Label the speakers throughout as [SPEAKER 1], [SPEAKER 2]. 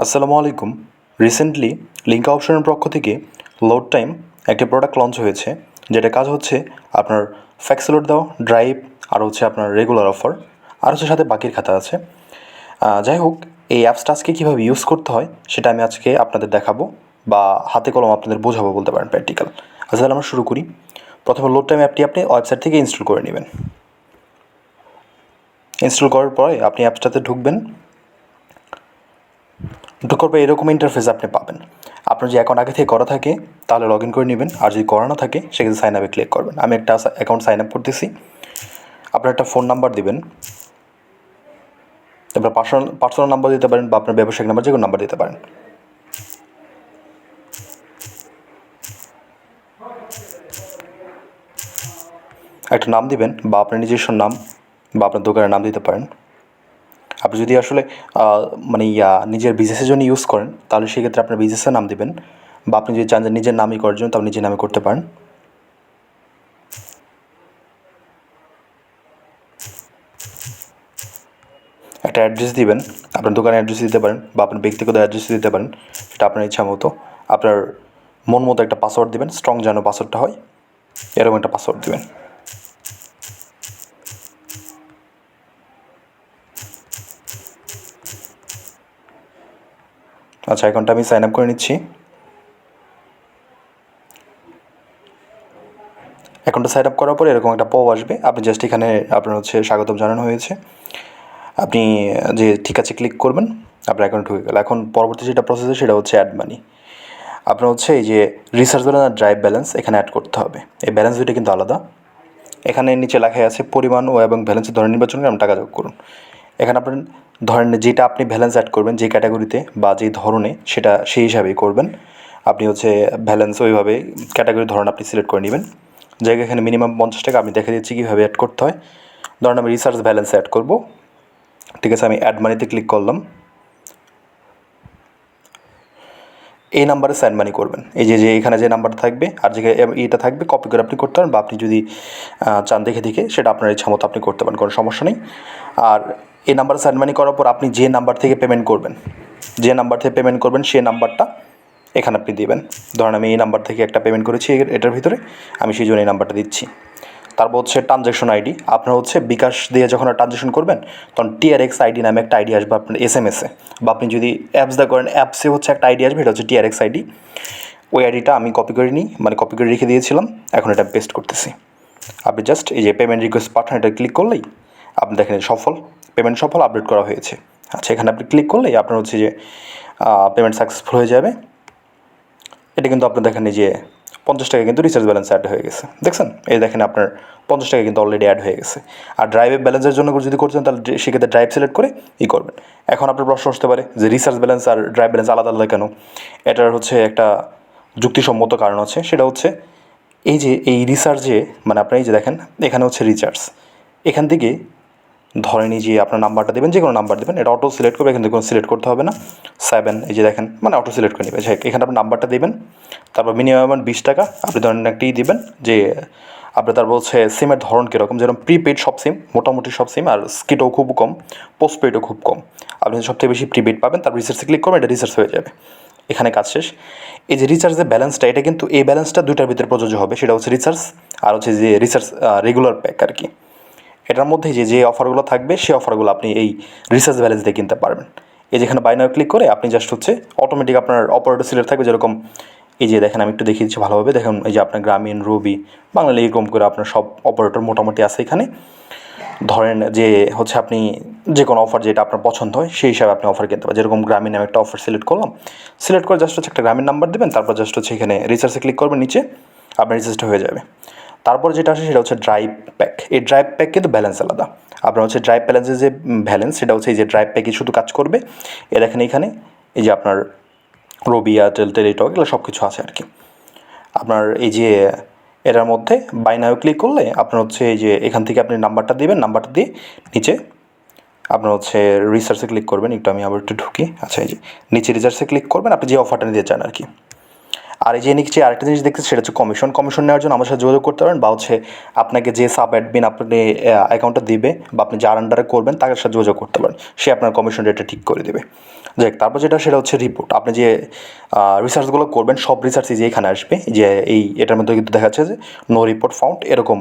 [SPEAKER 1] আসসালামু আলাইকুম। রিসেন্টলি লিঙ্কা অপশনের পক্ষ থেকে লোড টাইম একটি প্রোডাক্ট লঞ্চ হয়েছে, যেটা কাজ হচ্ছে আপনার ফ্যাক্স লোড দেওয়া, ড্রাইভ, আর হচ্ছে আপনার রেগুলার অফার, আর হচ্ছে সাথে বাকির খাতা আছে। যাই হোক, এই অ্যাপসটা আজকে কীভাবে ইউজ করতে হয় সেটা আমি আজকে আপনাদের দেখাবো, বা হাতে কলম আপনাদের বোঝাবো বলতে পারেন, প্র্যাকটিক্যাল। আচ্ছা, তাহলে আমরা শুরু করি। প্রথমে লোড টাইম অ্যাপটি আপনি ওয়েবসাইট থেকে ইনস্টল করে নেবেন। ইনস্টল করার পরে আপনি অ্যাপসটাতে ঢুকবেন। ঢোকার পর এরকম ইন্টারফেস আপনি পাবেন। আপনার যে অ্যাকাউন্ট আগে থেকে করা থাকে তাহলে লগ ইন করে নেবেন, আর যদি করা না থাকে সেক্ষেত্রে সাইন আপে ক্লিক করবেন। আমি একটা অ্যাকাউন্ট সাইন আপ করতেছি। আপনার একটা ফোন নাম্বার দিবেন, তারপর পার্সোনাল নাম্বার দিতে পারেন, বা আপনার ব্যবসায়িক নাম্বার, যে কোনো নাম্বার দিতে পারেন। একটা নাম দিবেন, বা আপনার নিজস্ব নাম বা আপনার দোকানের নাম দিতে পারেন। আপনি যদি আসলে মানে নিজের বিজনেসের জন্য ইউজ করেন তাহলে সেক্ষেত্রে আপনার বিজনেসের নাম দিবেন, বা আপনি যদি চান যে নিজের নামই করার জন্য তাহলে নিজের নামে করতে পারেন। একটা অ্যাড্রেস দিবেন, আপনার দোকানের অ্যাড্রেস দিতে পারেন, বা আপনার ব্যক্তিগত অ্যাড্রেস দিতে পারেন, সেটা আপনার ইচ্ছা মতো। আপনার মন মতো একটা পাসওয়ার্ড দিবেন, স্ট্রং যেন পাসওয়ার্ডটা হয়, এরকম একটা পাসওয়ার্ড দিবেন। আচ্ছা, অ্যাকাউন্টটা আমি সাইন আপ করে নিচ্ছি। অ্যাকাউন্টটা সাইন আপ করার পরে এরকম একটা পপ আসবে, আপনি জাস্ট এখানে আপনার হচ্ছে স্বাগতম জানানো হয়েছে, আপনি যে ঠিক আছে ক্লিক করবেন, আপনার অ্যাকাউন্ট ঢুকে গেল। এখন পরবর্তী যেটা প্রসেস সেটা হচ্ছে অ্যাড মানি। আপনার হচ্ছে এই যে রিসার্চ ব্যালেন্স আর ড্রাইভ ব্যালেন্স এখানে অ্যাড করতে হবে। এই ব্যালেন্স দুইটা কিন্তু আলাদা। এখানে নিচে লেখা আছে পরিমাণ ও এবং ব্যালেন্সের ধরন নির্বাচন করে টাকা যোগ করুন। এখানে আপনার ধরেন যেটা আপনি ব্যালেন্স অ্যাড করবেন, যে ক্যাটাগরিতে বা যে ধরনে, সেটা সেই হিসাবেই করবেন। আপনি হচ্ছে ব্যালেন্স ওইভাবে ক্যাটাগরি ধরন আপনি সিলেক্ট করে নেবেন। জায়গা এখানে মিনিমাম 50 টাকা। আমি দেখে দিচ্ছি কীভাবে অ্যাড করতে হয়। ধরেন আমি রিসার্চ ব্যালেন্স অ্যাড করব। ঠিক আছে, আমি অ্যাড মানিতে ক্লিক করলাম। এই নাম্বারে সেন্ড মানি করবেন। এই যে এখানে যে নাম্বারটা থাকবে আর যে এইটা থাকবে, কপি করে আপনি করতে পারেন, বা আপনি যদি চান দেখে দেখে সেটা আপনার ইচ্ছা মতো আপনি করতে পারেন, কোনো সমস্যা নেই। আর এই নাম্বারে সেন্ড মানি করার পর আপনি যে নাম্বার থেকে পেমেন্ট করবেন, সেই নাম্বারটা এখানে আপনি দেবেন। ধরেন আমি এই নাম্বার থেকে একটা পেমেন্ট করেছি এটার ভিতরে, আমি সেই জন্য এই নাম্বারটা দিচ্ছি। তারপর হচ্ছে ট্রানজ্যাকশন আইডি। আপনার হচ্ছে বিকাশ দিয়ে যখন ট্রানজ্যাকশন করবেন তখন টিআরএক্স আইডি নামে একটা আইডি আসবে আপনার এসএমএসে, বা আপনি যদি অ্যাপস দিয়ে করেন অ্যাপসে হচ্ছে একটা আইডি আসবে, এটা হচ্ছে টিআরএক্স আইডি। ওই আইডিটা আমি কপি করে নিই, মানে কপি করে রেখে দিয়েছিলাম, এখন এটা পেস্ট করতেছি। আপনি জাস্ট এই যে পেমেন্ট রিকোয়েস্ট পাঠান, এটা ক্লিক করলেই আপনি দেখেন পেমেন্ট সফল, আপডেট করা হয়েছে। আচ্ছা, এখানে আপনি ক্লিক করলেই আপনার হচ্ছে যে পেমেন্ট সাকসেসফুল হয়ে যাবে। এটা কিন্তু আপনি দেখেন এই যে 50 টাকা কিন্তু রিচার্জ ব্যালেন্স অ্যাড হয়ে গেছে, দেখছেন? এই দেখেন আপনার 50 টাকা কিন্তু অলরেডি অ্যাড হয়ে গেছে। আর ড্রাইভের ব্যালেন্সের জন্য যদি করছেন তাহলে সেক্ষেত্রে ড্রাইভ সিলেক্ট করে করবেন। এখন আপনার প্রশ্ন আসতে পারে যে রিচার্জ ব্যালেন্স আর ড্রাইভ ব্যালেন্স আলাদা আলাদা কেন? এটার হচ্ছে একটা যুক্তিসম্মত কারণ আছে, সেটা হচ্ছে এই যে এই রিচার্জে, মানে আপনি এই যে দেখেন এখানে হচ্ছে রিচার্জ, এখান থেকে ধরেন এই যে আপনার নাম্বারটা দেবেন, যে কোনো নাম্বার দেবেন, এটা অটো সিলেক্ট করবে, এখান থেকে কোনো সিলেক্ট করতে হবে না। 7 এই যে দেখেন, মানে অটো সিলেক্ট করে নেবে। এখানে আপনি নাম্বারটা দেবেন, তারপর মিনিমাম 20 টাকা আপনি ধরেন একটি দিবেন, যে আপনি তারপর হচ্ছে সিমের ধরন কীরকম, যেরকম প্রিপেড সব সিম, মোটামুটি সব সিম, আর স্কিটও খুব কম, পোস্টপেডও খুব কম। আপনি সবথেকে বেশি প্রিপেড পাবেন, তারপর রিচার্জে ক্লিক করবেন, এটা রিচার্জ হয়ে যাবে। এখানে কাজ শেষ। এই যে রিচার্জের ব্যালেন্সটা, এটা কিন্তু এই ব্যালেন্সটা দুইটার ভিতরে প্রযোজ্য হবে, সেটা হচ্ছে রিচার্জ আর হচ্ছে যে রিচার্জ রেগুলার প্যাক আর কি। এটার মধ্যে যে অফারগুলো থাকবে সেই অফারগুলো আপনি এই রিচার্জ ব্যালেন্স দিয়ে কিনতে পারবেন। এই যেখানে বাই নাও ক্লিক করে আপনি জাস্ট হচ্ছে অটোমেটিক আপনার অপারেটর সিলেক্ট থাকবে, যেরকম এই যে দেখেন আমি একটু দেখিয়ে দিচ্ছি ভালোভাবে। দেখুন এই যে আপনার গ্রামীণ, রবি, বাংলা, এরকম করে আপনার সব অপারেটর মোটামুটি আছে এখানে। ধরেন যে হচ্ছে আপনি যে কোনো অফার যেটা আপনার পছন্দ হয় সেই হিসাবে আপনি অফার কিনতে পারেন। যেরকম গ্রামীণ আমি একটা অফার সিলেক্ট করলাম, সিলেক্ট করে জাস্ট হচ্ছে একটা গ্রামীণ নাম্বার দেবেন, তারপর জাস্ট হচ্ছে এখানে রিচার্জে ক্লিক করবেন, নিচে আপনার রিচার্জটা হয়ে যাবে। তারপর যেটা আসে সেটা হচ্ছে ড্রাইভ প্যাক। এই ড্রাইভ প্যাক কিন্তু ব্যালেন্স আলাদা। আপনার হচ্ছে ড্রাইভ ব্যালেন্সের যে ব্যালেন্স, সেটা হচ্ছে এই যে ড্রাইভ প্যাকই শুধু কাজ করবে। দেখেন এখানে এই যে আপনার রবি, এয়ারটেল, টেলিটক, এগুলো সব কিছু আছে আর কি। আপনার এই যে এটার মধ্যে বাই নাও ক্লিক করলে আপনার হচ্ছে এই যে এখান থেকে আপনি নাম্বারটা দিবেন, নাম্বারটা দিয়ে নিচে আপনার হচ্ছে রিসার্চে ক্লিক করবেন। একটু আমি আবার একটু ঢুকি। আচ্ছা, এই যে নিচে রিসার্চে ক্লিক করবেন, আপনি যে অফারটা নিতে চান আর কি। আর এই যে নিচে আরেকটা জিনিস দেখতে সেটা হচ্ছে কমিশন নেওয়ার জন্য আমাদের সাথে যোগাযোগ করতে পারেন, বা হচ্ছে আপনাকে যে সাব অ্যাডমিন আপনি অ্যাকাউন্টটা দিবে বা আপনি যার আন্ডারে করবেন তাদের সাথে যোগাযোগ করতে পারেন, সে আপনার কমিশন রেটটা ঠিক করে দেবে। যাক, তারপর যেটা সেটা হচ্ছে রিপোর্ট। আপনি যে রিসার্চগুলো করবেন সব রিসার্চই যে এখানে আসবে, যে এটার মধ্যে কিন্তু দেখা যাচ্ছে যে নো রিপোর্ট ফাউন্ড এরকম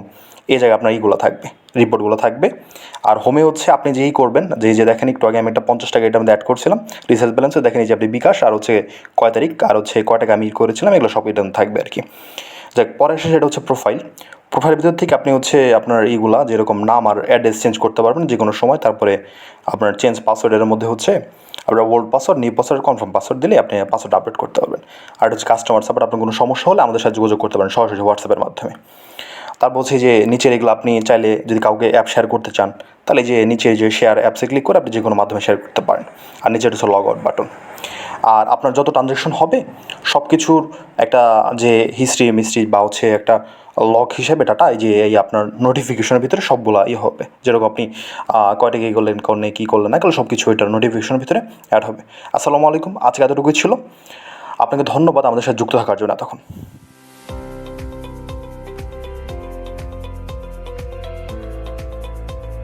[SPEAKER 1] এই জায়গায় আপনার এইগুলো থাকবে, রিপোর্টগুলো থাকবে। আর হোমে হচ্ছে আপনি যেই করবেন, যে দেখেন একটু আগে আমি একটা 50 টাকা এটার মধ্যে অ্যাড করছিলাম রিসার্চ ব্যালেন্সে, দেখেন এই যে আপনি বিকাশ আর হচ্ছে কয় তারিখ আর হচ্ছে কয় টাকা আমি করেছিলাম, এগুলো সব এটার মধ্যে থাকবে আর কি। যাক, পরে এসে সেটা হচ্ছে প্রোফাইলের ভিতর থেকে আপনি হচ্ছে আপনার এইগুলা যেরকম নাম আর অ্যাড্রেস চেঞ্জ করতে পারবেন যে কোনো সময়। তারপরে আপনার চেঞ্জ পাসওয়ার্ডের মধ্যে হচ্ছে আপনার old password, new password, confirm password দিলে আপনি পাসওয়ার্ড আপডেট করতে পারবেন। আর হচ্ছে কাস্টমার সাপোর্ট, আপনার কোনো সমস্যা হলে আমাদের সাথে যোগাযোগ করতে পারেন সরাসরি হোয়াটসঅ্যাপের মাধ্যমে। তারপর হচ্ছে যে নিচের এগুলো আপনি চাইলে যদি কাউকে অ্যাপ শেয়ার করতে চান, তাহলে যে নিচে যে শেয়ার অ্যাপসে ক্লিক করে আপনি যে কোনো মাধ্যমে শেয়ার করতে পারেন। আর নিচে হচ্ছে লগ আউট বাটন। আর আপনার যত ট্রানজ্যাকশন হবে সব কিছুর একটা যে মিস্ট্রি বা হচ্ছে একটা লগ হিসেবে ডাটা এই আপনার নোটিফিকেশনের ভিতরে সবগুলো হবে, যেরকম আপনি কয়টা কী করলেন কী করলেন না করলে সব কিছু এটার নোটিফিকেশনের ভিতরে অ্যাড হবে। আসসালামু আলাইকুম, আজকে এতটুকুই ছিল। আপনাকে ধন্যবাদ আমাদের সাথে যুক্ত থাকার জন্য এতক্ষণ।